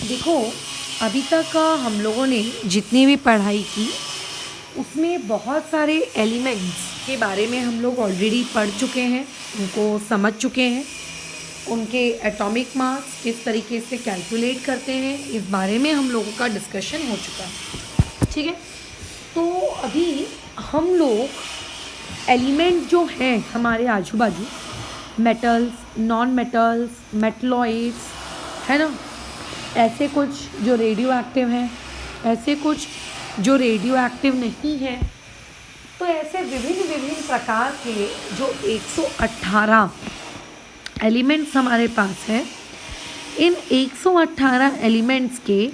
देखो, अभी तक हम लोगों ने जितनी भी पढ़ाई की उसमें बहुत सारे एलिमेंट्स के बारे में हम लोग ऑलरेडी पढ़ चुके हैं, उनको समझ चुके हैं। उनके एटॉमिक मास किस तरीके से कैलकुलेट करते हैं, इस बारे में हम लोगों का डिस्कशन हो चुका है। ठीक है, तो अभी हम लोग एलिमेंट जो हैं हमारे आजू बाजू, मेटल्स, नॉन मेटल्स, मेटलॉइड्स, है ना, ऐसे कुछ जो रेडियो एक्टिव हैं, ऐसे कुछ जो रेडियो एक्टिव नहीं हैं। तो ऐसे विभिन्न विभिन्न प्रकार के जो 118 एलिमेंट्स हमारे पास हैं, इन 118 एलिमेंट्स के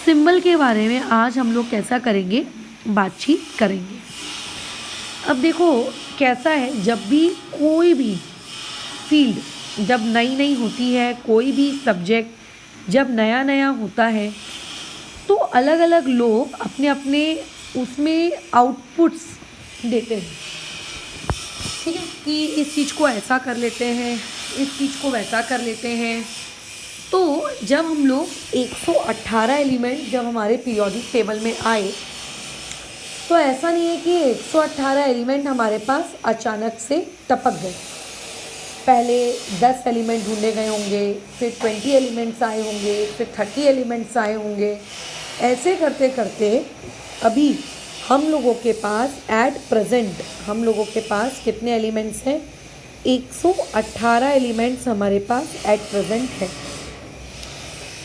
सिंबल के बारे में आज हम लोग कैसा करेंगे, बातचीत करेंगे। अब देखो कैसा है, जब भी कोई भी फील्ड जब नई नई होती है, कोई भी सब्जेक्ट जब नया नया होता है, तो अलग अलग लोग अपने अपने उसमें आउटपुट्स देते हैं। ठीक है, कि इस चीज़ को ऐसा कर लेते हैं, इस चीज़ को वैसा कर लेते हैं। तो जब हम लोग 118 एलिमेंट जब हमारे पीरियोडिक टेबल में आए, तो ऐसा नहीं है कि 118 एलिमेंट हमारे पास अचानक से टपक गए। पहले 10 एलिमेंट ढूंढे गए होंगे, फिर 20 एलिमेंट्स आए होंगे, फिर 30 एलिमेंट्स आए होंगे। ऐसे करते करते अभी हम लोगों के पास एट प्रेजेंट हम लोगों के पास कितने एलिमेंट्स हैं? 118 एलिमेंट्स हमारे पास एट प्रेजेंट है।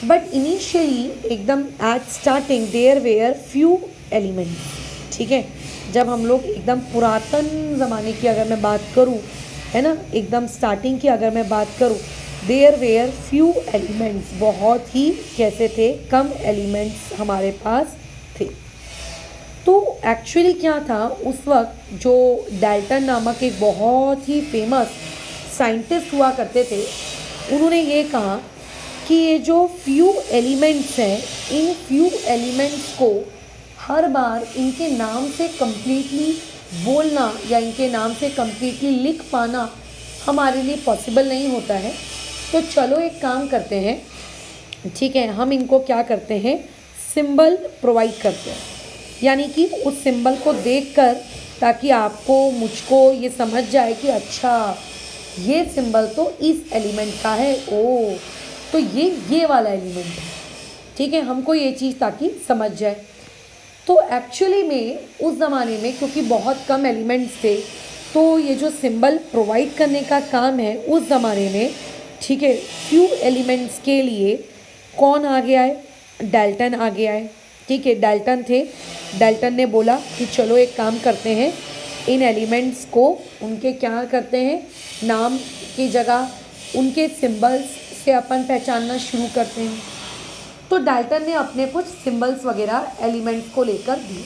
बट इनिशियली एकदम at starting there were few elements. ठीक है, जब हम लोग एकदम पुरातन ज़माने की अगर मैं बात करूँ, है ना, एकदम स्टार्टिंग की अगर मैं बात करूँ, देयर वेयर फ्यू एलिमेंट्स, बहुत ही कैसे थे, कम एलिमेंट्स हमारे पास थे। तो एक्चुअली क्या था, उस वक्त जो डाल्टन नामक एक बहुत ही फेमस साइंटिस्ट हुआ करते थे, उन्होंने ये कहा कि ये जो फ्यू एलिमेंट्स हैं, इन फ्यू एलिमेंट्स को हर बार इनके नाम से कम्प्लीटली बोलना या इनके नाम से कम्प्लीटली लिख पाना हमारे लिए पॉसिबल नहीं होता है। तो चलो एक काम करते हैं, ठीक है, हम इनको क्या करते हैं, सिंबल प्रोवाइड करते हैं। यानी कि उस सिंबल को देखकर, ताकि आपको मुझको ये समझ जाए कि अच्छा ये सिंबल तो इस एलिमेंट का है, ओ तो ये वाला एलिमेंट है। ठीक है, हमको ये चीज़ ताकि समझ जाए। तो एक्चुअली में उस ज़माने में क्योंकि बहुत कम एलिमेंट्स थे, तो ये जो सिंबल प्रोवाइड करने का काम है उस ज़माने में, ठीक है, फ्यू एलिमेंट्स के लिए कौन आ गया है? डाल्टन आ गया है। ठीक है, डाल्टन थे। डाल्टन ने बोला कि चलो एक काम करते हैं, इन एलिमेंट्स को उनके क्या करते हैं, नाम की जगह उनके सिंबल्स से अपन पहचानना शुरू करते हैं। तो डाल्टन ने अपने कुछ सिंबल्स वगैरह एलिमेंट्स को लेकर दिए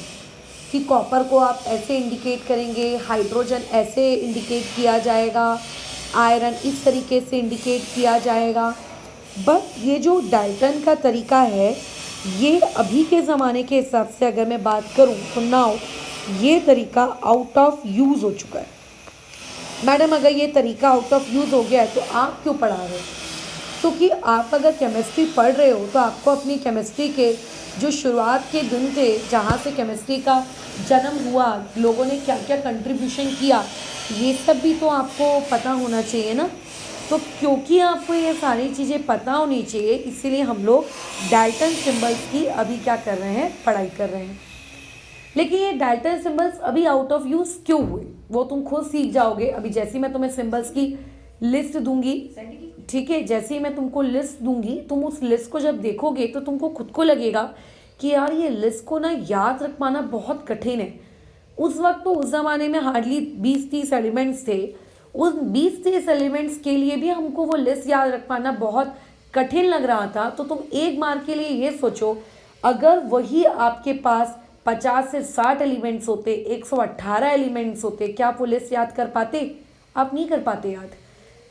कि कॉपर को आप ऐसे इंडिकेट करेंगे, हाइड्रोजन ऐसे इंडिकेट किया जाएगा, आयरन इस तरीके से इंडिकेट किया जाएगा। बट ये जो डाल्टन का तरीका है, ये अभी के ज़माने के हिसाब से अगर मैं बात करूँ तो नाउ ये तरीका आउट ऑफ यूज़ हो चुका है। मैडम अगर ये तरीका आउट ऑफ यूज़ हो गया है तो आप क्यों पढ़ा रहे हो? क्योंकि आप अगर केमिस्ट्री पढ़ रहे हो तो आपको अपनी केमिस्ट्री के जो शुरुआत के दिन थे, जहाँ से केमिस्ट्री का जन्म हुआ, लोगों ने क्या क्या कंट्रीब्यूशन किया, ये सब भी तो आपको पता होना चाहिए ना। तो क्योंकि आपको ये सारी चीज़ें पता होनी चाहिए, इसीलिए हम लोग डाल्टन सिंबल्स की अभी क्या कर रहे हैं, पढ़ाई कर रहे हैं। लेकिन ये डाल्टन सिंबल्स अभी आउट ऑफ यूज़ क्यों हुए, वो तुम खुद सीख जाओगे। अभी जैसे ही मैं तुम्हें सिंबल्स की लिस्ट दूंगी, ठीक है, जैसे ही मैं तुमको लिस्ट दूंगी, तुम उस लिस्ट को जब देखोगे तो तुमको खुद को लगेगा कि यार ये लिस्ट को ना याद रख पाना बहुत कठिन है। उस वक्त तो उस ज़माने में हार्डली 20-30 एलिमेंट्स थे। उस 20-30 एलिमेंट्स के लिए भी हमको वो लिस्ट याद रख पाना बहुत कठिन लग रहा था। तो तुम एक बार के लिए ये सोचो, अगर वही आपके पास 50 से 60 एलिमेंट्स होते, 118 एलिमेंट्स होते, क्या आप वो लिस्ट याद कर पाते? आप नहीं कर पाते याद।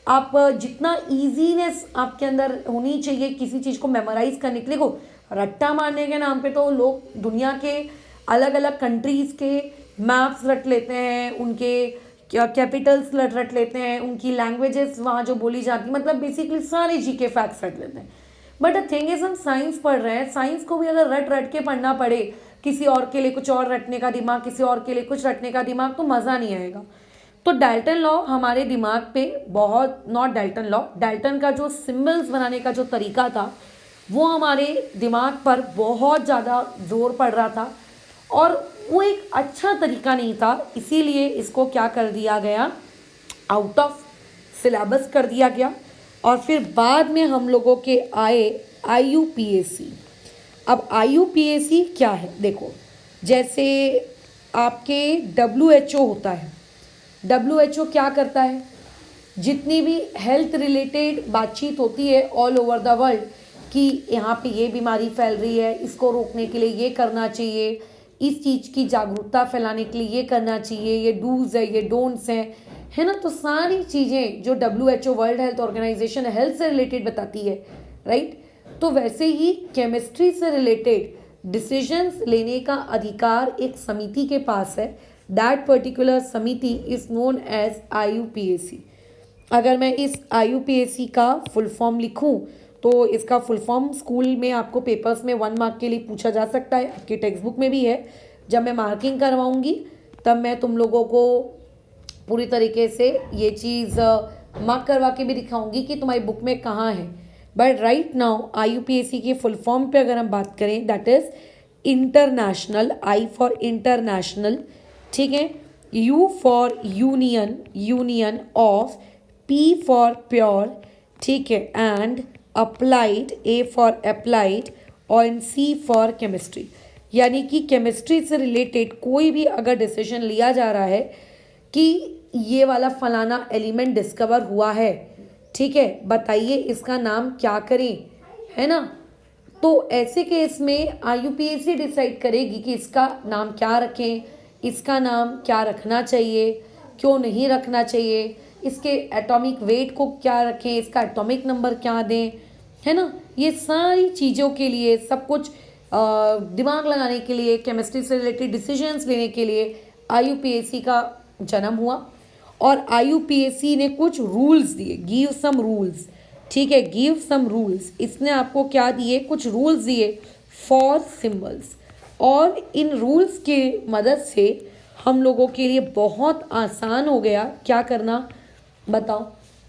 आप जितना ईजीनेस आपके अंदर होनी चाहिए किसी चीज़ को मेमोराइज करने के लिए, को रट्टा मारने के नाम पे तो लोग दुनिया के अलग अलग कंट्रीज़ के मैप्स रट लेते हैं, उनके कैपिटल्स रट लेते हैं, उनकी लैंग्वेजेस वहाँ जो बोली जाती, मतलब बेसिकली सारे जीके फैक्ट्स रट लेते हैं। बट द थिंग इज हम साइंस पढ़ रहे हैं, साइंस को भी अगर रट रट के पढ़ना पड़े, किसी और के लिए कुछ और रटने का दिमाग, किसी और के लिए कुछ रटने का दिमाग, तो मज़ा नहीं आएगा। तो डाल्टन लॉ हमारे दिमाग पे बहुत, नॉट डाल्टन लॉ, डाल्टन का जो सिम्बल्स बनाने का जो तरीका था वो हमारे दिमाग पर बहुत ज़्यादा जोर पड़ रहा था और वो एक अच्छा तरीका नहीं था, इसीलिए इसको क्या कर दिया गया, आउट ऑफ सिलेबस कर दिया गया। और फिर बाद में हम लोगों के आए IUPAC। अब IUPAC क्या है, देखो जैसे आपके WHO होता है, WHO क्या करता है, जितनी भी हेल्थ रिलेटेड बातचीत होती है ऑल ओवर द वर्ल्ड कि यहाँ पे ये बीमारी फैल रही है, इसको रोकने के लिए ये करना चाहिए, इस चीज़ की जागरूकता फैलाने के लिए ये करना चाहिए, ये डूज है, ये डोंट्स हैं, है ना। तो सारी चीज़ें जो WHO World Health Organization health से रिलेटेड बताती है, राइट। तो वैसे ही केमिस्ट्री से रिलेटेड डिसीजंस लेने का अधिकार एक समिति के पास है। दैट पर्टिकुलर समिति इज नोन एज IUPAC। अगर मैं इस IUPAC का फुल फॉर्म लिखूं तो इसका फुल फॉर्म स्कूल में आपको पेपर्स में 1 मार्क के लिए पूछा जा सकता है, आपकी टेक्स्ट बुक में भी है। जब मैं मार्किंग करवाऊंगी तब मैं तुम लोगों को पूरी तरीके से ये चीज़ मार्क करवा के भी दिखाऊंगी कि तुम्हारी बुक में कहाँ है। बट राइट नाउ IUPAC के फुल फॉर्म पे अगर हम बात करें, that is international, I for international, ठीक है, U for union, union of, P for pure, ठीक है, and applied, A for applied, और C फॉर केमिस्ट्री। यानी कि केमिस्ट्री से रिलेटेड कोई भी अगर डिसीजन लिया जा रहा है कि ये वाला फलाना एलिमेंट डिस्कवर हुआ है, ठीक है, बताइए इसका नाम क्या करें, है ना। तो ऐसे केस में IUPAC डिसाइड करेगी कि इसका नाम क्या रखें, इसका नाम क्या रखना चाहिए, क्यों नहीं रखना चाहिए, इसके एटॉमिक वेट को क्या रखें, इसका एटॉमिक नंबर क्या दें, है ना। ये सारी चीज़ों के लिए सब कुछ दिमाग लगाने के लिए, केमिस्ट्री से रिलेटेड डिसीजंस लेने के लिए IUPAC का जन्म हुआ। और IUPAC ने कुछ रूल्स दिए, गिव सम रूल्स, ठीक है, गिव सम रूल्स। इसने आपको क्या दिए, कुछ रूल्स दिए फॉर सिंबल्स। और इन रूल्स के मदद से हम लोगों के लिए बहुत आसान हो गया क्या करना, बताओ,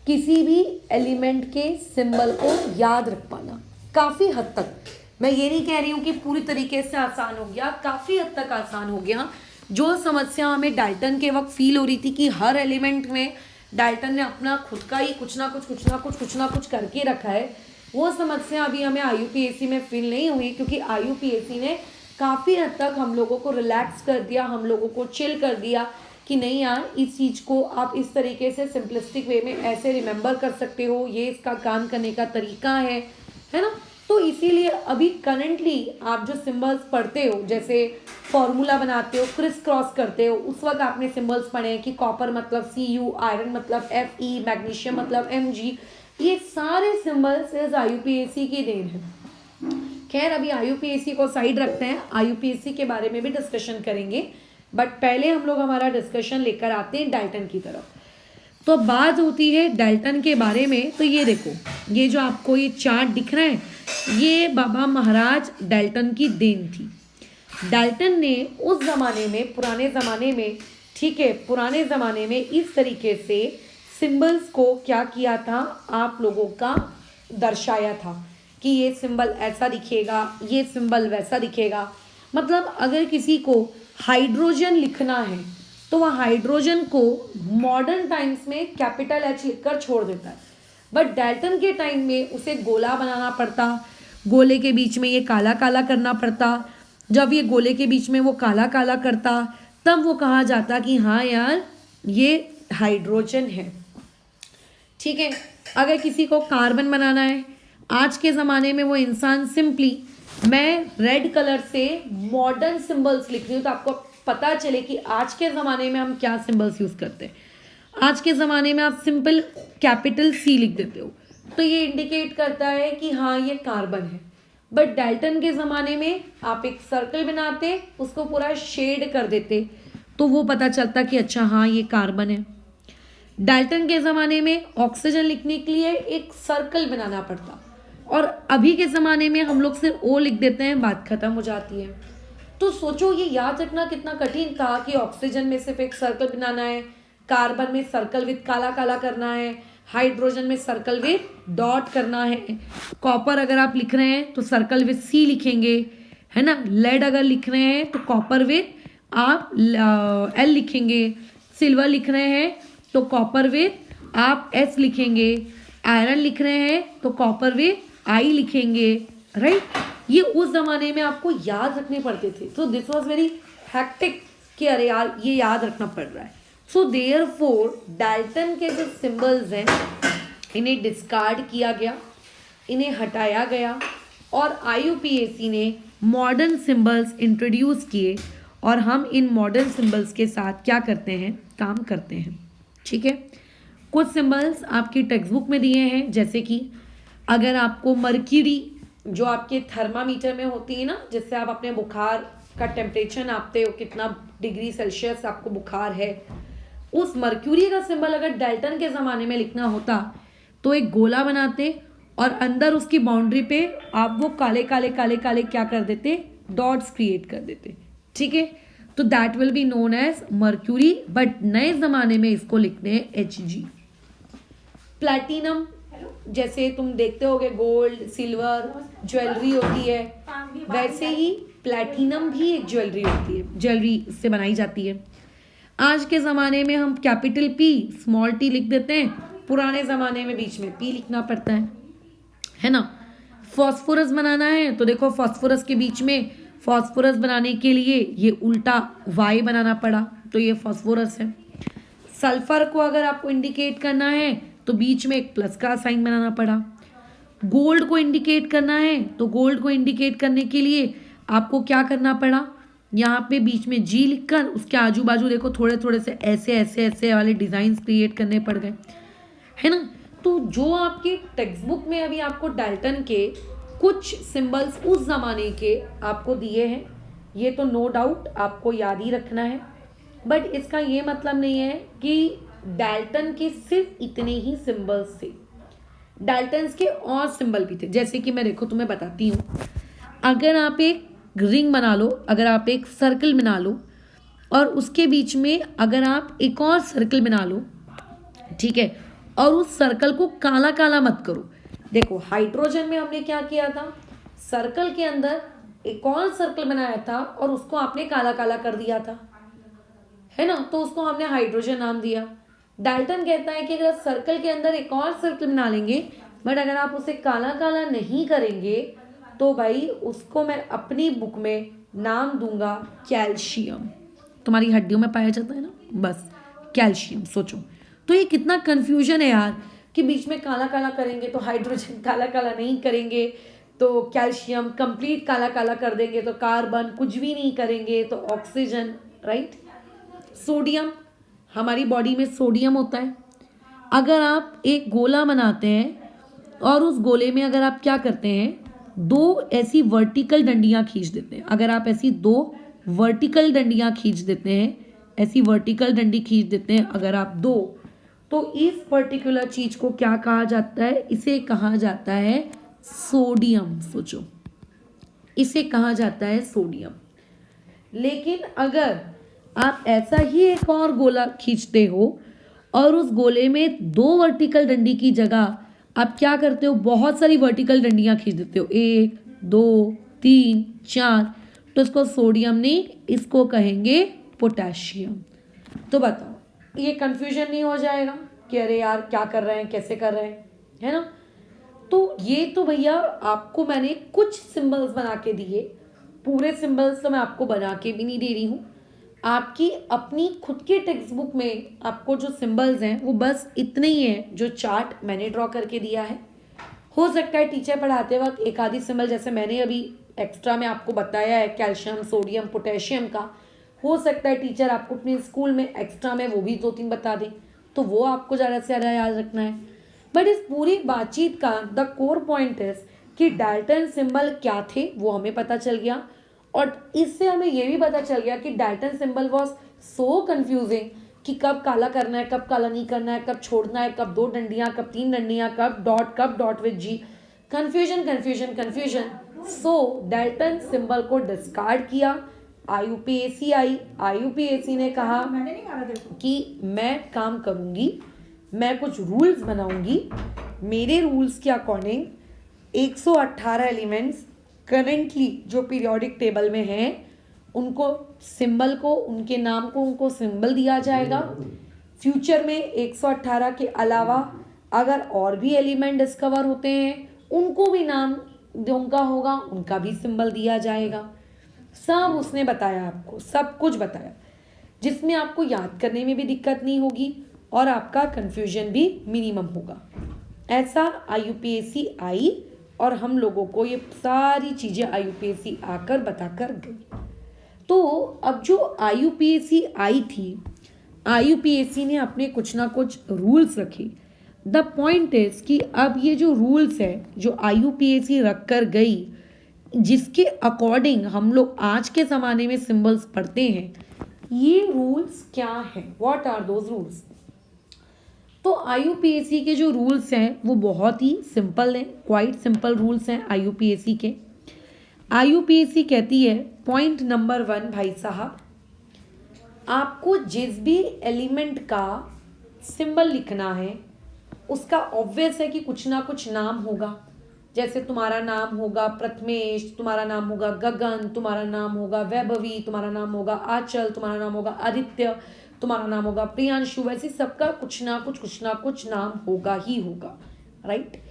किसी भी एलिमेंट के सिंबल को याद रख पाना। काफ़ी हद तक, मैं ये नहीं कह रही हूँ कि पूरी तरीके से आसान हो गया, काफ़ी हद तक आसान हो गया। जो समस्या हमें डाल्टन के वक्त फील हो रही थी कि हर एलिमेंट में डाल्टन ने अपना खुद का ही कुछ ना कुछ करके रखा है, वो समस्या अभी हमें IUPAC में फील नहीं हुई, क्योंकि IUPAC ने काफ़ी हद तक हम लोगों को रिलैक्स कर दिया, हम लोगों को चिल कर दिया कि नहीं यार, इस चीज़ को आप इस तरीके से सिंपलिस्टिक वे में ऐसे रिमेंबर कर सकते हो, ये इसका काम करने का तरीका है ना। तो इसीलिए अभी करंटली आप जो सिंबल्स पढ़ते हो, जैसे फॉर्मूला बनाते हो, क्रिस क्रॉस करते हो, उस वक्त आपने सिंबल्स पढ़े हैं कि कॉपर मतलब Cu, आयरन मतलब Fe, मैग्नीशियम मतलब Mg। ये सारे सिंबल्स इस IUPAC की देन है। खैर अभी IUPAC को साइड रखते हैं, IUPAC के बारे में भी डिस्कशन करेंगे, बट पहले हम लोग हमारा डिस्कशन लेकर आते हैं डाल्टन की तरफ। तो बात होती है डाल्टन के बारे में। तो ये देखो, ये जो आपको ये चार्ट दिख रहा है, ये बाबा महाराज डाल्टन की देन थी। डाल्टन ने उस ज़माने में, पुराने ज़माने में, ठीक है, पुराने ज़माने में इस तरीके से सिंबल्स को क्या किया था, आप लोगों का दर्शाया था कि ये सिंबल ऐसा दिखेगा, ये सिंबल वैसा दिखेगा। मतलब अगर किसी को हाइड्रोजन लिखना है तो वह हाइड्रोजन को मॉडर्न टाइम्स में कैपिटल H लिखकर छोड़ देता है, बट डाल्टन के टाइम में उसे गोला बनाना पड़ता, गोले के बीच में ये काला काला करना पड़ता। जब ये गोले के बीच में वो काला काला करता तब वो कहा जाता कि हाँ यार ये हाइड्रोजन है, ठीक है। अगर किसी को कार्बन बनाना है, आज के ज़माने में वो इंसान सिंपली, मैं रेड कलर से मॉडर्न सिंबल्स लिख रही हूँ तो आपको पता चले कि आज के ज़माने में हम क्या सिंबल्स यूज़ करते हैं। आज के ज़माने में आप सिंपल कैपिटल C लिख देते हो तो ये इंडिकेट करता है कि हाँ ये कार्बन है। बट डाल्टन के ज़माने में आप एक सर्कल बनाते, उसको पूरा शेड कर देते तो वो पता चलता कि अच्छा हाँ ये कार्बन है। डाल्टन के ज़माने में ऑक्सीजन लिखने के लिए एक सर्कल बनाना पड़ता, और अभी के ज़माने में हम लोग सिर्फ ओ लिख देते हैं, बात खत्म हो जाती है। तो सोचो ये याद रखना कितना कठिन था कि ऑक्सीजन में सिर्फ एक सर्कल बनाना है, कार्बन में सर्कल विद काला काला करना है, हाइड्रोजन में सर्कल विद डॉट करना है, कॉपर अगर आप लिख रहे हैं तो सर्कल विद सी लिखेंगे, है ना। लेड अगर लिख रहे हैं तो कॉपर विद आप एल लिखेंगे, सिल्वर लिख रहे हैं तो कॉपर विद आप एस लिखेंगे, आयरन लिख रहे हैं तो कॉपर विद आई लिखेंगे, राइट। ये उस जमाने में आपको याद रखने पड़ते थे। तो दिस वॉज वेरी हैक्टिक कि अरे यार ये याद रखना पड़ रहा है। सो देयरफॉर डाल्टन के जो सिंबल्स हैं इन्हें डिस्कार्ड किया गया, इन्हें हटाया गया और IUPAC ने मॉडर्न सिंबल्स इंट्रोड्यूस किए और हम इन मॉडर्न सिंबल्स के साथ क्या करते हैं, काम करते हैं, ठीक है। कुछ सिंबल्स आपकी टेक्स्ट बुक में दिए हैं, जैसे कि अगर आपको मर्क्यूरी जो आपके थर्मामीटर में होती है ना, जिससे आप अपने बुखार का टेम्परेचर नापते हो, कितना डिग्री सेल्सियस आपको बुखार है, उस मर्क्यूरी का सिंबल अगर डाल्टन के ज़माने में लिखना होता तो एक गोला बनाते और अंदर उसकी बाउंड्री पे आप वो काले काले काले काले क्या कर देते, डॉट्स क्रिएट कर देते, ठीक है। तो that will be known as mercury, but नए ज़माने में इसको लिखते हैं HG। प्लैटिनम, जैसे तुम देखते होगे गोल्ड सिल्वर ज्वेलरी होती है, वैसे ही प्लैटिनम भी एक ज्वेलरी होती है, ज्वेलरी से बनाई जाती है। आज के ज़माने में हम कैपिटल P स्मॉल t लिख देते हैं, पुराने ज़माने में बीच में P लिखना पड़ता है ना। फॉस्फोरस बनाना है तो देखो फॉस्फोरस के बीच में, फॉस्फोरस बनाने के लिए ये उल्टा Y बनाना पड़ा, तो ये फॉस्फोरस है। सल्फर को अगर आपको इंडिकेट करना है तो बीच में एक प्लस का साइन बनाना पड़ा। गोल्ड को इंडिकेट करना है तो गोल्ड को इंडिकेट करने के लिए आपको क्या करना पड़ा, यहाँ पे बीच में G लिखकर उसके आजू बाजू देखो थोड़े थोड़े से ऐसे ऐसे ऐसे वाले डिज़ाइंस क्रिएट करने पड़ गए, है ना। तो जो आपके टेक्स्ट बुक में अभी आपको डाल्टन के कुछ सिंबल्स उस ज़माने के आपको दिए हैं, ये तो नो डाउट आपको याद ही रखना है, बट इसका ये मतलब नहीं है कि डाल्टन के सिर्फ इतने ही सिंबल्स थे। डाल्टन्स के और सिंबल भी थे, जैसे कि मैं देखो तुम्हें बताती हूँ। अगर आप एक रिंग बना लो, अगर आप एक सर्कल बना लो और उसके बीच में अगर आप एक और सर्कल बना लो, ठीक है, और उस सर्कल को काला काला मत करो। देखो हाइड्रोजन में हमने क्या किया था, सर्कल के अंदर एक और सर्कल बनाया था और उसको आपने काला काला कर दिया था, है ना, तो उसको हमने हाइड्रोजन नाम दिया। डाल्टन कहता है कि अगर सर्कल के अंदर एक और सर्कल बना लेंगे बट अगर आप उसे काला काला नहीं करेंगे तो भाई उसको मैं अपनी बुक में नाम दूंगा कैल्शियम। तुम्हारी हड्डियों में पाया जाता है ना, बस कैल्शियम। सोचो तो ये कितना कन्फ्यूजन है यार, कि बीच में काला काला करेंगे तो हाइड्रोजन, काला काला नहीं करेंगे तो कैल्शियम, कंप्लीट काला काला कर देंगे तो कार्बन, कुछ भी नहीं करेंगे तो ऑक्सीजन, राइट। सोडियम, हमारी बॉडी में सोडियम होता है। अगर आप एक गोला बनाते हैं और उस गोले में अगर आप क्या करते हैं, दो ऐसी वर्टिकल डंडियां खींच देते हैं, अगर आप ऐसी दो वर्टिकल डंडियां खींच देते हैं, ऐसी वर्टिकल डंडी खींच देते हैं अगर आप दो, तो इस पर्टिकुलर चीज को क्या कहा जाता है, इसे कहा जाता है सोडियम। सोचो इसे कहा जाता है सोडियम। लेकिन अगर आप ऐसा ही एक और गोला खींचते हो और उस गोले में दो वर्टिकल डंडी की जगह आप क्या करते हो, बहुत सारी वर्टिकल डंडियां खींच देते हो, 1 2 3 4, तो इसको सोडियम नहीं, इसको कहेंगे पोटेशियम। तो बताओ ये कंफ्यूजन नहीं हो जाएगा कि अरे यार क्या कर रहे हैं, कैसे कर रहे हैं, है ना। तो ये तो भैया आपको मैंने कुछ सिंबल्स बना के दिए, पूरे सिंबल्स तो मैं आपको बना के भी नहीं दे रही हूँ। आपकी अपनी खुद के टेक्स्ट बुक में आपको जो सिंबल्स हैं वो बस इतने ही हैं जो चार्ट मैंने ड्रॉ करके दिया है। हो सकता है टीचर पढ़ाते वक्त एक आधी सिंबल, जैसे मैंने अभी एक्स्ट्रा में आपको बताया है कैल्शियम, सोडियम, पोटेशियम का, हो सकता है टीचर आपको अपने स्कूल में एक्स्ट्रा में वो भी 2-3 बता दें, तो वो आपको ज़्यादा से ज़्यादा याद रखना है। बट इस पूरी बातचीत का द कोर पॉइंट इज कि डाल्टन सिंबल क्या थे वो हमें पता चल गया, और इससे हमें ये भी पता चल गया कि Dalton symbol was so confusing कि कब काला करना है, कब काला नहीं करना है, कब छोड़ना है, कब 2 डंडियाँ, कब 3 डंडियाँ, कब dot with G, confusion. So Dalton symbol को डिस्कार्ड किया, आईयूपीएसी आई, आईयूपीएसी ने कहा कि मैं काम करूंगी, मैं कुछ रूल्स बनाऊंगी, मेरे रूल्स के अकॉर्डिंग 118 एलिमेंट्स करेंटली जो पीरियोडिक टेबल में हैं उनको सिंबल को, उनके नाम को, उनको सिंबल दिया जाएगा। फ्यूचर में 118 के अलावा अगर और भी एलिमेंट डिस्कवर होते हैं उनको भी नाम उनका होगा, उनका भी सिंबल दिया जाएगा। सब उसने बताया, आपको सब कुछ बताया, जिसमें आपको याद करने में भी दिक्कत नहीं होगी और आपका कंफ्यूजन भी मिनिमम होगा। ऐसा आईयूपीएसी आई और हम लोगों को ये सारी चीज़ें आईयूपीएसी आकर बताकर गई। तो अब जो आईयूपीएसी आई थी, आईयूपीएसी ने अपने कुछ ना कुछ रूल्स रखे। द पॉइंट इज कि अब ये जो रूल्स है जो आईयूपीएसी रख कर गई, जिसके अकॉर्डिंग हम लोग आज के ज़माने में सिंबल्स पढ़ते हैं, ये रूल्स क्या हैं, व्हाट आर दोज रूल्स। तो आईयूपीएसी के जो रूल्स हैं वो बहुत ही सिंपल हैं, क्वाइट सिंपल रूल्स हैं आईयूपीएसी के। आईयूपीएसी कहती है पॉइंट नंबर 1 भाई साहब, आपको जिस भी एलिमेंट का सिंबल लिखना है उसका ऑब्वियस है कि कुछ ना कुछ नाम होगा। जैसे तुम्हारा नाम होगा प्रथमेश, तुम्हारा नाम होगा गगन, तुम्हारा नाम होगा वैभवी, तुम्हारा नाम होगा आंचल, तुम्हारा नाम होगा आदित्य, तुम्हारा नाम होगा प्रियांशु। वैसे सबका कुछ ना कुछ नाम होगा ही होगा, राइट।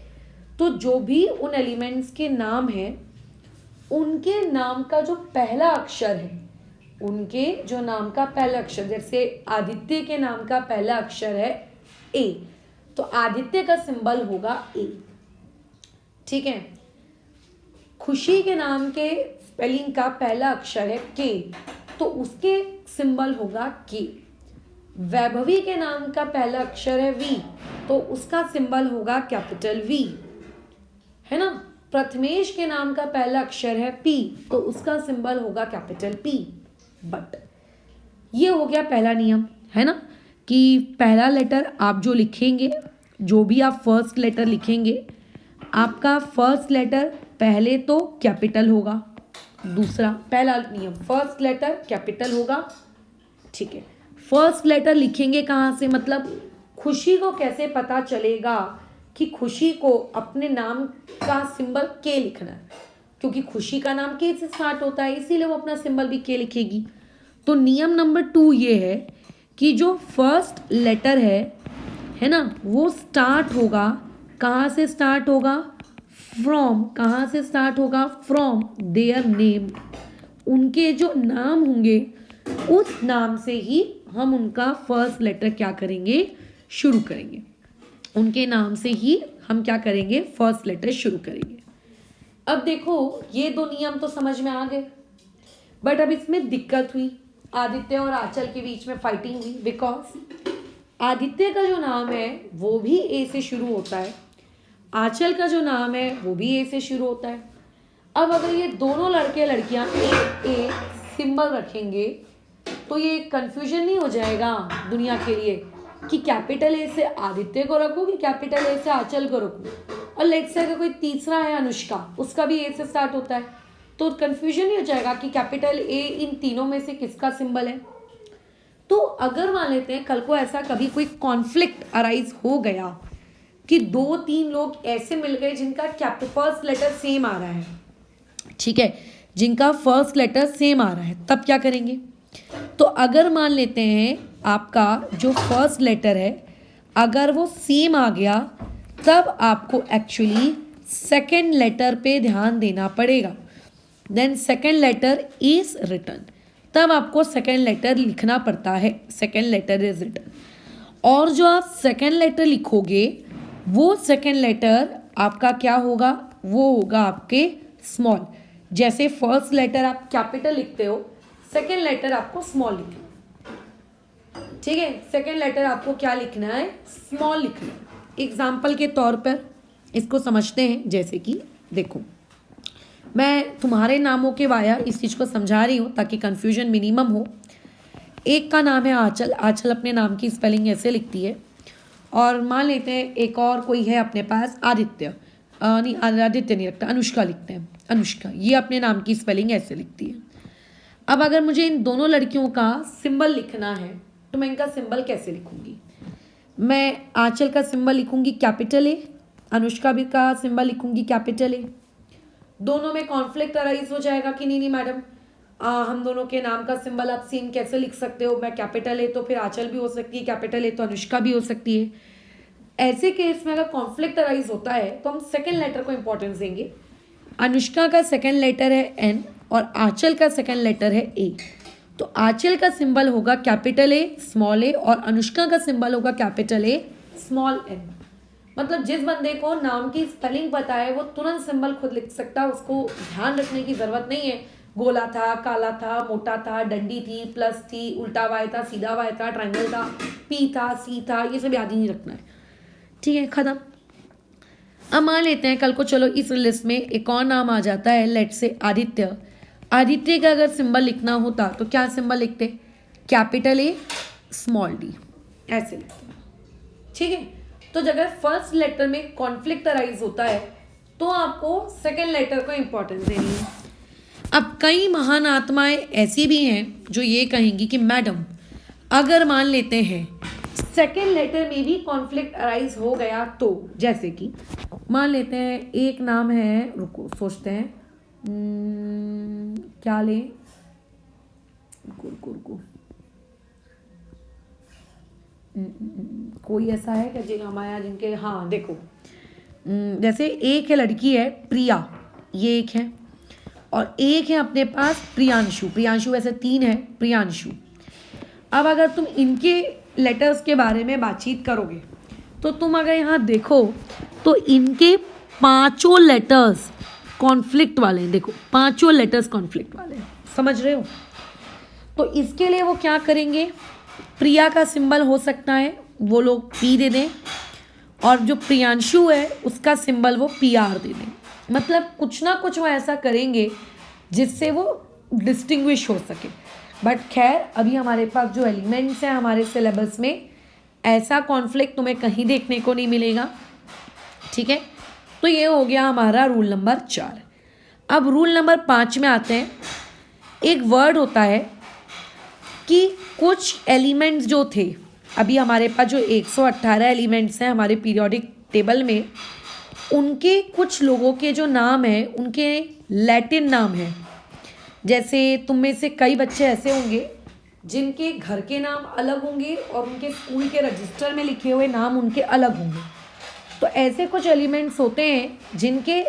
तो जो भी उन एलिमेंट्स के नाम हैं उनके नाम का जो पहला अक्षर है, उनके जो नाम का पहला अक्षर, जैसे आदित्य के नाम का पहला अक्षर है ए, तो आदित्य का सिंबल होगा ए, ठीक है। खुशी के नाम के स्पेलिंग का पहला अक्षर है के, तो उसके सिंबल होगा के। वैभवी के नाम का पहला अक्षर है वी, तो उसका सिंबल होगा कैपिटल वी, है ना। प्रथमेश के नाम का पहला अक्षर है पी, तो उसका सिंबल होगा कैपिटल पी। बट ये हो गया पहला नियम, है ना, कि पहला लेटर आप जो लिखेंगे, जो भी आप फर्स्ट लेटर लिखेंगे, आपका फर्स्ट लेटर पहले तो कैपिटल होगा। दूसरा पहला नियम, फर्स्ट लेटर कैपिटल होगा, ठीक है। फर्स्ट लेटर लिखेंगे कहाँ से, मतलब खुशी को कैसे पता चलेगा कि खुशी को अपने नाम का सिंबल के लिखना है, क्योंकि खुशी का नाम के से स्टार्ट होता है, इसीलिए वो अपना सिंबल भी के लिखेगी। तो नियम नंबर 2 ये है कि जो फर्स्ट लेटर है ना, वो स्टार्ट होगा, कहाँ से स्टार्ट होगा, फ्रॉम, कहाँ से स्टार्ट होगा, फ्रॉम देयर नेम। उनके जो नाम होंगे उस नाम से ही हम उनका फर्स्ट लेटर क्या करेंगे, शुरू करेंगे। उनके नाम से ही हम क्या करेंगे, फर्स्ट लेटर शुरू करेंगे। अब देखो ये 2 नियम तो समझ में आ गए, बट अब इसमें दिक्कत हुई, आदित्य और आंचल के बीच में फाइटिंग हुई, बिकॉज आदित्य का जो नाम है वो भी ए से शुरू होता है, आंचल का जो नाम है वो भी ए से शुरू होता है। अब अगर ये दोनों लड़के लड़कियां ए सिंबल रखेंगे तो ये कंफ्यूजन नहीं हो जाएगा दुनिया के लिए कि कैपिटल ए से आदित्य को रखूं कि कैपिटल ए से आंचल को रखूं। और लेट्स से अगर कोई तीसरा है अनुष्का, उसका भी ए से स्टार्ट होता है, तो कंफ्यूजन नहीं हो जाएगा कि कैपिटल ए इन तीनों में से किसका सिंबल है। तो अगर मान लेते हैं कल को ऐसा कभी कोई कॉन्फ्लिक्ट अराइज हो गया कि 2-3 लोग ऐसे मिल गए जिनका फर्स्ट लेटर सेम आ रहा है, ठीक है, जिनका फर्स्ट लेटर सेम आ रहा है, तब क्या करेंगे। तो अगर मान लेते हैं आपका जो फर्स्ट लेटर है अगर वो सेम आ गया, तब आपको एक्चुअली सेकेंड लेटर पे ध्यान देना पड़ेगा। Then second letter is written, तब आपको सेकेंड लेटर लिखना पड़ता है, सेकेंड लेटर इज रिटन। और जो आप सेकेंड लेटर लिखोगे वो सेकेंड लेटर आपका क्या होगा, वो होगा आपके स्मॉल। जैसे फर्स्ट लेटर आप कैपिटल लिखते हो, सेकेंड लेटर आपको स्मॉल लिखना, ठीक है। सेकेंड लेटर आपको क्या लिखना है, स्मॉल लिखना है। एग्जाम्पल के तौर पर इसको समझते हैं, जैसे कि देखो मैं तुम्हारे नामों के वाया इस चीज़ को समझा रही हूँ ताकि कंफ्यूजन मिनिमम हो। एक का नाम है आंचल, आंचल अपने नाम की स्पेलिंग ऐसे लिखती है। और मान लेते हैं एक और कोई है अपने पास आदित्य, नहीं आदित्य नहीं रखता, अनुष्का लिखते हैं। अनुष्का, ये अपने नाम की स्पेलिंग ऐसे लिखती है। अब अगर मुझे इन दोनों लड़कियों का सिंबल लिखना है तो मैं इनका सिंबल कैसे लिखूंगी? मैं आंचल का सिंबल लिखूंगी कैपिटल ए, अनुष्का भी का सिंबल लिखूंगी कैपिटल ए। दोनों में कॉन्फ्लिक्ट अराइज हो जाएगा कि नहीं मैडम? हम दोनों के नाम का सिंबल आप सेम कैसे लिख सकते हो? मैं कैपिटल ए तो फिर आंचल भी हो सकती है, कैपिटल ए तो अनुष्का भी हो सकती है। ऐसे केस में अगर कॉन्फ्लिक्ट अराइज होता है तो हम सेकेंड लेटर को इंपॉर्टेंस देंगे। अनुष्का का सेकेंड लेटर है एन और आंचल का सेकेंड लेटर है ए, तो आंचल का सिंबल होगा कैपिटल ए स्मॉल ए और अनुष्का का सिंबल होगा कैपिटल ए स्मॉल एन। मतलब जिस बंदे को नाम की स्पेलिंग पता है वो तुरंत सिंबल खुद लिख सकता है, उसको ध्यान रखने की जरूरत नहीं है गोला था, काला था, मोटा था, डंडी थी, प्लस थी, उल्टा वाई था, सीधा वाई था, ट्रायंगल था, पी था, सी था, ये सब याद ही नहीं रखना है। ठीक है, खत्म। अब मान लेते हैं कल को चलो इस लिस्ट में एक और नाम आ जाता है, लेट से आदित्य। आदित्य का अगर सिंबल लिखना होता तो क्या सिंबल लिखते? कैपिटल ए स्मॉल डी, ऐसे लिखते हैं। ठीक है, तो अगर फर्स्ट लेटर में कॉन्फ्लिक्ट अराइज होता है तो आपको सेकेंड लेटर को इंपॉर्टेंस देनी है। अब कई महान आत्माएं ऐसी भी हैं जो ये कहेंगी कि मैडम अगर मान लेते हैं सेकेंड लेटर में भी कॉन्फ्लिक्ट अराइज हो गया तो, जैसे कि मान लेते हैं एक नाम है, रुको सोचते हैं क्या लें, रुको कोई ऐसा है क्या जी हमारे यहाँ जिनके, हाँ देखो जैसे एक है लड़की है प्रिया, ये एक है, और एक है अपने पास प्रियांशु। प्रियांशु वैसे 3 है, प्रियांशु। अब अगर तुम इनके लेटर्स के बारे में बातचीत करोगे तो तुम अगर यहाँ देखो तो इनके 5 लेटर्स कॉन्फ्लिक्ट वाले हैं। देखो 5 लेटर्स कॉन्फ्लिक्ट वाले हैं, समझ रहे हो? तो इसके लिए वो क्या करेंगे, प्रिया का सिंबल हो सकता है वो लोग पी दे दें और जो प्रियांशु है उसका सिंबल वो PR दे दें। मतलब कुछ ना कुछ वो ऐसा करेंगे जिससे वो डिस्टिंग्विश हो सके। बट खैर अभी हमारे पास जो एलिमेंट्स हैं हमारे सिलेबस में ऐसा कॉन्फ्लिक्ट तुम्हें कहीं देखने को नहीं मिलेगा। ठीक है, तो ये हो गया हमारा रूल नंबर 4। अब रूल नंबर 5 में आते हैं। एक वर्ड होता है कि कुछ एलिमेंट्स जो थे, अभी हमारे पास जो 118 एलिमेंट्स हैं हमारे पीरियोडिक टेबल में, उनके कुछ लोगों के जो नाम हैं उनके लैटिन नाम हैं। जैसे तुम में से कई बच्चे ऐसे होंगे जिनके घर के नाम अलग होंगे और उनके स्कूल के रजिस्टर में लिखे हुए नाम उनके अलग होंगे। तो ऐसे कुछ एलिमेंट्स होते हैं जिनके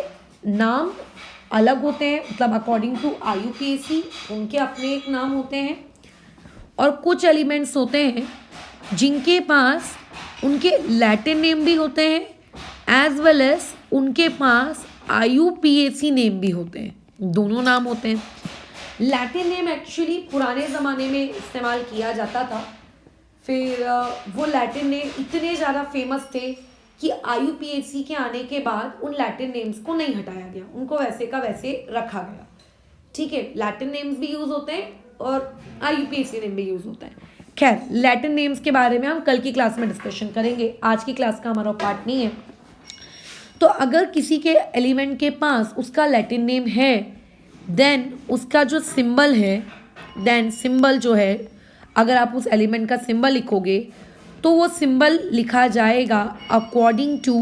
नाम अलग होते हैं, मतलब अकॉर्डिंग टू IUPAC उनके अपने एक नाम होते हैं, और कुछ एलिमेंट्स होते हैं जिनके पास उनके लैटिन नेम भी होते हैं एज वेल एज उनके पास IUPAC नेम भी होते हैं, दोनों नाम होते हैं। लैटिन नेम एक्चुअली पुराने ज़माने में इस्तेमाल किया जाता था, फिर वो लैटिन नेम इतने ज़्यादा फेमस थे कि IUPAC के आने के बाद उन लैटिन नेम्स को नहीं हटाया गया, उनको वैसे का वैसे रखा गया। ठीक है, लैटिन नेम्स भी यूज़ होते हैं और IUPAC नेम भी यूज़ होता है। खैर लैटिन नेम्स के बारे में हम कल की क्लास में डिस्कशन करेंगे, आज की क्लास का हमारा पार्ट नहीं है। तो अगर किसी के एलिमेंट के पास उसका लैटिन नेम है देन उसका जो सिंबल है, देन सिंबल जो है अगर आप उस एलिमेंट का सिंबल लिखोगे तो वो सिंबल लिखा जाएगा अकॉर्डिंग टू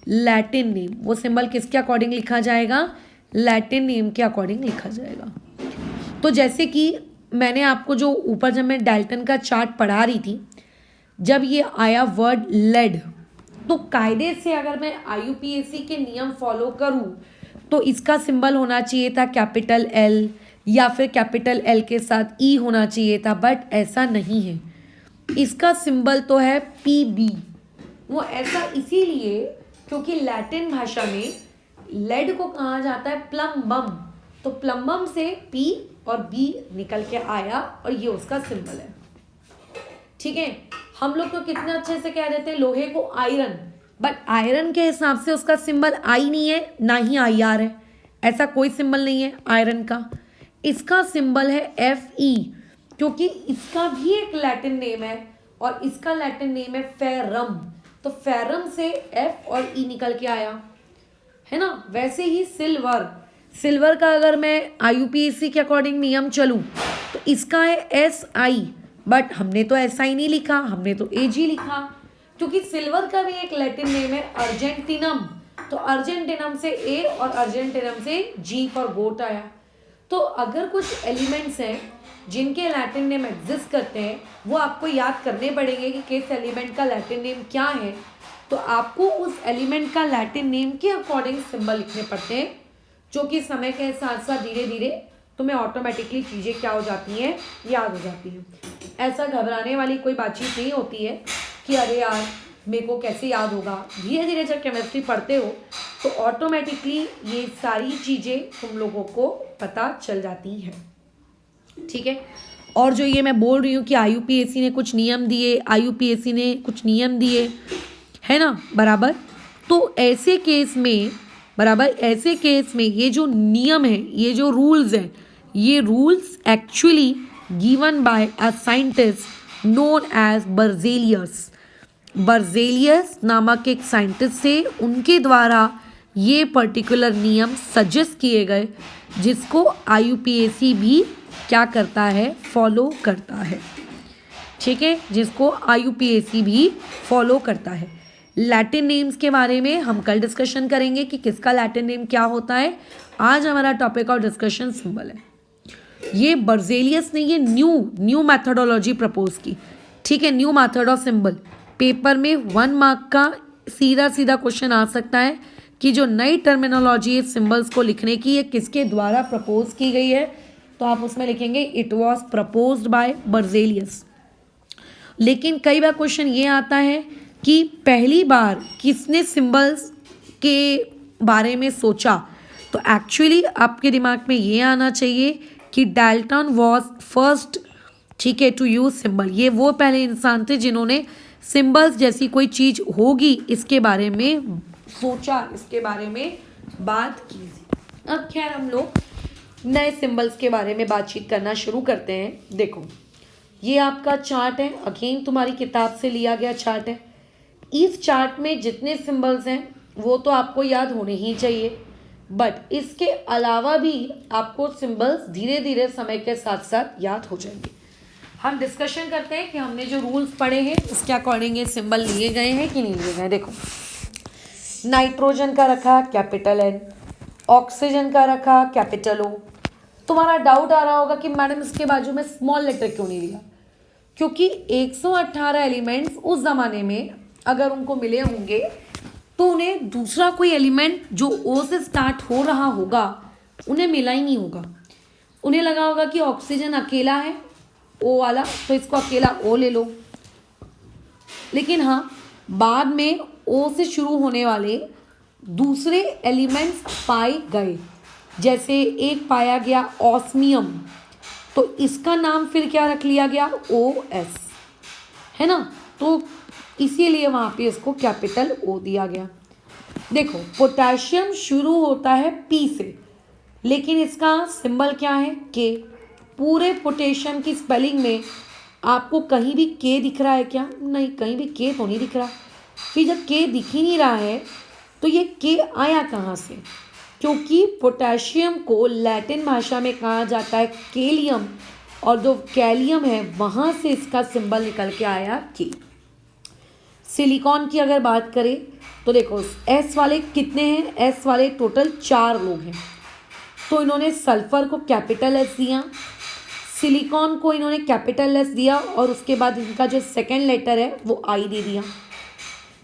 लैटिन नेम। वो सिंबल किसके अकॉर्डिंग लिखा जाएगा? लैटिन नेम के अकॉर्डिंग लिखा जाएगा। तो जैसे कि मैंने आपको जो ऊपर जब मैं डाल्टन का चार्ट पढ़ा रही थी, जब ये आया वर्ड लेड, तो कायदे से अगर मैं IUPAC के नियम फॉलो करूँ तो इसका सिंबल होना चाहिए था कैपिटल L या फिर कैपिटल L के साथ E होना चाहिए था, बट ऐसा नहीं है। इसका सिंबल तो है PB। वो ऐसा इसीलिए क्योंकि लैटिन भाषा में लेड को कहा जाता है प्लम्बम, तो प्लम्बम से P और B निकल के आया और ये उसका सिंबल है। ठीक है, हम लोग तो कितने अच्छे से कह देते हैं लोहे को आयरन, बट आयरन के हिसाब से उसका सिंबल I नहीं है ना ही IR है, ऐसा कोई सिंबल नहीं है आयरन का। इसका सिंबल है FE क्योंकि इसका भी एक लैटिन नेम है और इसका लैटिन नेम है फेरम, तो फेरम से F और E निकल के आया है ना। वैसे ही सिल्वर, सिल्वर का अगर मैं IUPAC के अकॉर्डिंग नियम चलूँ तो इसका है SI, बट हमने तो SI नहीं लिखा, हमने तो AG लिखा, क्योंकि सिल्वर का भी एक लैटिन नेम है अर्जेंटिनम। तो अर्जेंटिनम से A और अर्जेंटिनम से G फॉर गोट आया। तो अगर कुछ एलिमेंट्स हैं जिनके लैटिन नेम एग्जिस्ट करते हैं, वो आपको याद करने पड़ेंगे कि किस एलिमेंट का लैटिन नेम क्या है। तो आपको उस एलिमेंट का लैटिन नेम के अकॉर्डिंग सिंबल लिखने पड़ते हैं, जो कि समय के साथ साथ धीरे धीरे तुम्हें ऑटोमेटिकली चीज़ें क्या हो जाती हैं, याद हो जाती हैं। ऐसा घबराने वाली कोई बातचीत नहीं होती है कि अरे यार मेरे को कैसे याद होगा। धीरे धीरे जब केमिस्ट्री पढ़ते हो तो ऑटोमेटिकली ये सारी चीज़ें तुम लोगों को पता चल जाती हैं, ठीक है। और जो ये मैं बोल रही हूँ कि IUPAC ने कुछ नियम दिए, IUPAC ने कुछ नियम दिए, है ना, बराबर। तो ऐसे केस में, बराबर, ऐसे केस में ये जो नियम है, ये जो रूल्स हैं, ये rules actually given by a scientist known as Berzelius. Berzelius नामक एक साइंटिस्ट थे, उनके द्वारा ये पर्टिकुलर नियम सजेस्ट किए गए, जिसको IUPAC भी क्या करता है, फॉलो करता है, ठीक है, जिसको IUPAC भी फॉलो करता है। लैटिन नेम्स के बारे में हम कल डिस्कशन करेंगे कि किसका लैटिन नेम क्या होता है। आज हमारा टॉपिक ऑफ डिस्कशन सिंबल है। ये बर्जेलियस ने ये न्यू मैथडोलॉजी प्रपोज की, ठीक है, new method of symbol. Paper में 1 मार्क का सीधा सीधा क्वेश्चन आ सकता है कि जो नई टर्मिनोलॉजी है सिंबल्स को लिखने की, ये किसके द्वारा प्रपोज की गई है। तो आप उसमें लिखेंगे it was proposed by Berzelius. लेकिन कई बार क्वेश्चन ये आता है कि पहली बार किसने सिंबल्स के बारे में सोचा। तो एक्चुअली आपके दिमाग में ये आना चाहिए कि डाल्टन वॉज फर्स्ट, ठीक है, टू यूज सिंबल। ये वो पहले इंसान थे जिन्होंने सिंबल्स जैसी कोई चीज़ होगी इसके बारे में सोचा, इसके बारे में बात की। अब खैर हम लोग नए सिंबल्स के बारे में बातचीत करना शुरू करते हैं। देखो ये आपका चार्ट है, अगेन तुम्हारी किताब से लिया गया चार्ट है। इस चार्ट में जितने सिंबल्स हैं वो तो आपको याद होने ही चाहिए, बट इसके अलावा भी आपको सिंबल्स धीरे धीरे समय के साथ साथ याद हो जाएंगे। हम डिस्कशन करते हैं कि हमने जो रूल्स पढ़े हैं उसके अकॉर्डिंग ये सिंबल लिए गए हैं कि नहीं लिए गए। देखो नाइट्रोजन का रखा कैपिटल N, ऑक्सीजन का रखा कैपिटल O। तुम्हारा डाउट आ रहा होगा कि मैडम इसके बाजू में स्मॉल लेटर क्यों नहीं लिया, क्योंकि 118 एलिमेंट्स उस ज़माने में अगर उनको मिले होंगे तो उन्हें दूसरा कोई एलिमेंट जो O से स्टार्ट हो रहा होगा उन्हें मिला ही नहीं होगा। उन्हें लगा होगा कि ऑक्सीजन अकेला है O वाला, तो इसको अकेला O ले लो। लेकिन हाँ, बाद में O से शुरू होने वाले दूसरे एलिमेंट्स पाए गए, जैसे एक पाया गया ऑस्मियम, तो इसका नाम फिर क्या रख लिया गया, OS, है ना। तो इसीलिए वहाँ पे इसको कैपिटल O दिया गया। देखो पोटेशियम शुरू होता है P से, लेकिन इसका सिंबल क्या है, K। पूरे पोटेशियम की स्पेलिंग में आपको कहीं भी K दिख रहा है क्या, नहीं, कहीं भी K तो नहीं दिख रहा। फिर जब K दिख ही नहीं रहा है तो ये K आया कहाँ से, क्योंकि पोटेशियम को लैटिन भाषा में कहा जाता है केलियम, और जो कैलियम है वहाँ से इसका सिंबल निकल के आया K। सिलिकॉन की अगर बात करें तो देखो S वाले कितने हैं, S वाले टोटल 4 लोग हैं, तो इन्होंने सल्फर को कैपिटल S दिया, सिलिकॉन को इन्होंने कैपिटल S दिया, और उसके बाद इनका जो सेकेंड लेटर है वो I दे दिया।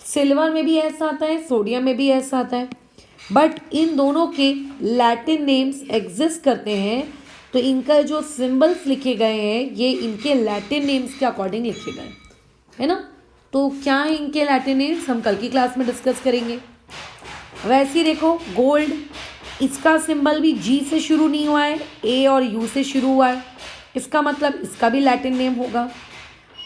सिल्वर में भी S आता है, सोडियम में भी S आता है, बट इन दोनों के लैटिन नेम्स एग्जिस्ट करते हैं, तो इनका जो सिंबल्स लिखे गए हैं ये इनके लैटिन नेम्स के अकॉर्डिंग लिखे गए, है ना। तो क्या है इनके लैटिन नेम्स, हम कल की क्लास में डिस्कस करेंगे। वैसे ही देखो गोल्ड, इसका सिंबल भी G से शुरू नहीं हुआ है, A और U से शुरू हुआ है, इसका मतलब इसका भी लैटिन नेम होगा।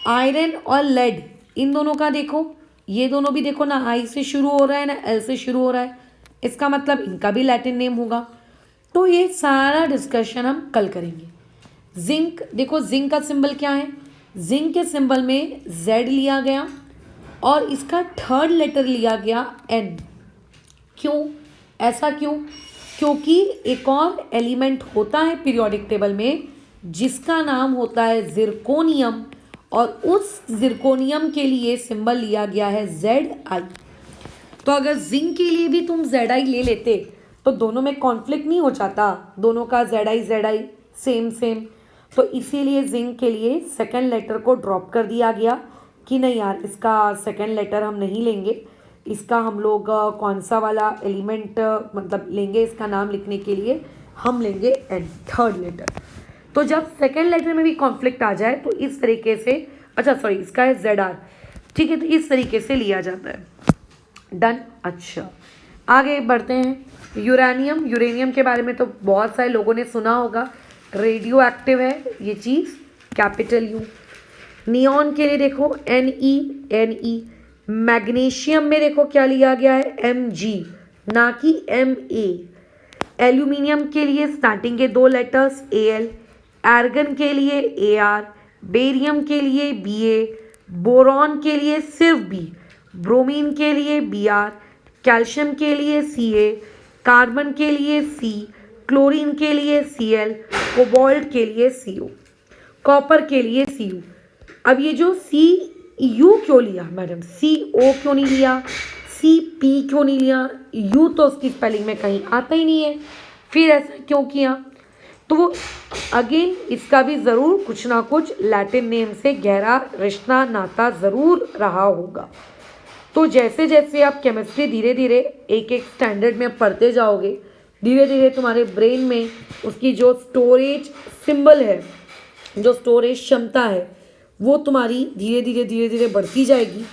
आयरन और लेड, इन दोनों का देखो, ये दोनों भी देखो ना I से शुरू हो रहा है ना L से शुरू हो रहा है, इसका मतलब इनका भी लैटिन नेम होगा। तो ये सारा डिस्कशन हम कल करेंगे। जिंक, देखो जिंक का सिंबल क्या है, जिंक के सिंबल में Z लिया गया और इसका थर्ड लेटर लिया गया N। क्यों, ऐसा क्यों? क्योंकि एक और एलिमेंट होता है पीरियोडिक टेबल में जिसका नाम होता है जिरकोनियम, और उस जिरकोनियम के लिए सिंबल लिया गया है Zi। तो अगर जिंक के लिए भी तुम Zi ले लेते तो दोनों में कॉन्फ्लिक्ट नहीं हो जाता, दोनों का Zi सेम सेम। तो इसीलिए जिंक के लिए सेकंड लेटर को ड्रॉप कर दिया गया कि नहीं यार, इसका सेकंड लेटर हम नहीं लेंगे, इसका हम लोग कौन सा वाला एलिमेंट मतलब लेंगे इसका नाम लिखने के लिए, हम लेंगे एंड थर्ड लेटर। तो जब सेकेंड लेटर में भी कॉन्फ्लिक्ट आ जाए तो इस तरीके से, अच्छा सॉरी इसका है Zr, ठीक है, तो इस तरीके से लिया जाता है। डन। अच्छा आगे बढ़ते हैं। यूरेनियम के बारे में तो बहुत सारे लोगों ने सुना होगा, रेडियो एक्टिव है ये चीज़, कैपिटल यू। नियॉन के लिए देखो Ne। मैग्नीशियम में देखो क्या लिया गया है, Mg ना कि Ma। एल्यूमिनियम के लिए स्टार्टिंग के 2 लेटर्स Al। आर्गन के लिए Ar। बेरियम के लिए Ba। बोरॉन के लिए सिर्फ B। ब्रोमीन के लिए Br। कैल्शियम के लिए Ca। कार्बन के लिए C। क्लोरीन के लिए Cl। कोबाल्ट के लिए Co। कॉपर के लिए Cu। अब ये जो Cu क्यों लिया मैडम, Co क्यों नहीं लिया, Cp क्यों नहीं लिया, U तो उसकी स्पेलिंग में कहीं आता ही नहीं है, फिर ऐसा क्यों किया? तो वो अगेन इसका भी ज़रूर कुछ ना कुछ लैटिन नेम से गहरा रिश्ता नाता ज़रूर रहा होगा। तो जैसे जैसे आप केमिस्ट्री धीरे धीरे एक एक स्टैंडर्ड में पढ़ते जाओगे, धीरे धीरे तुम्हारे ब्रेन में उसकी जो स्टोरेज सिंबल है, जो स्टोरेज क्षमता है, वो तुम्हारी धीरे धीरे बढ़ती जाएगी,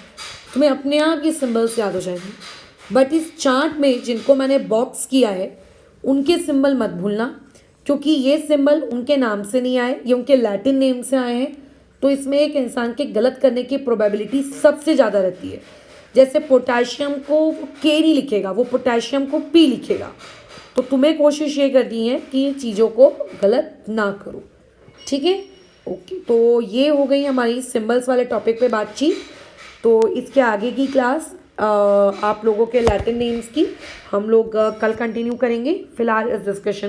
तुम्हें अपने आप ये सिंबल्स याद हो जाएंगे। बट इस चार्ट में जिनको मैंने बॉक्स किया है उनके सिंबल मत भूलना, क्योंकि ये सिंबल उनके नाम से नहीं आए, ये उनके लैटिन नेम से आए हैं। तो इसमें एक इंसान के गलत करने की प्रोबेबिलिटी सबसे ज़्यादा रहती है। जैसे पोटेशियम को के नहीं लिखेगा, वो पोटेशियम को पी लिखेगा। तो तुम्हें कोशिश ये करनी है कि चीज़ों को गलत ना करो, ठीक है? ओके, तो ये हो गई हमारी सिंबल्स वाले टॉपिक पे बातचीत। तो इसके आगे की क्लास आप लोगों के लैटिन नेम्स की हम लोग कल कंटिन्यू करेंगे। फिलहाल इस डिस्कशन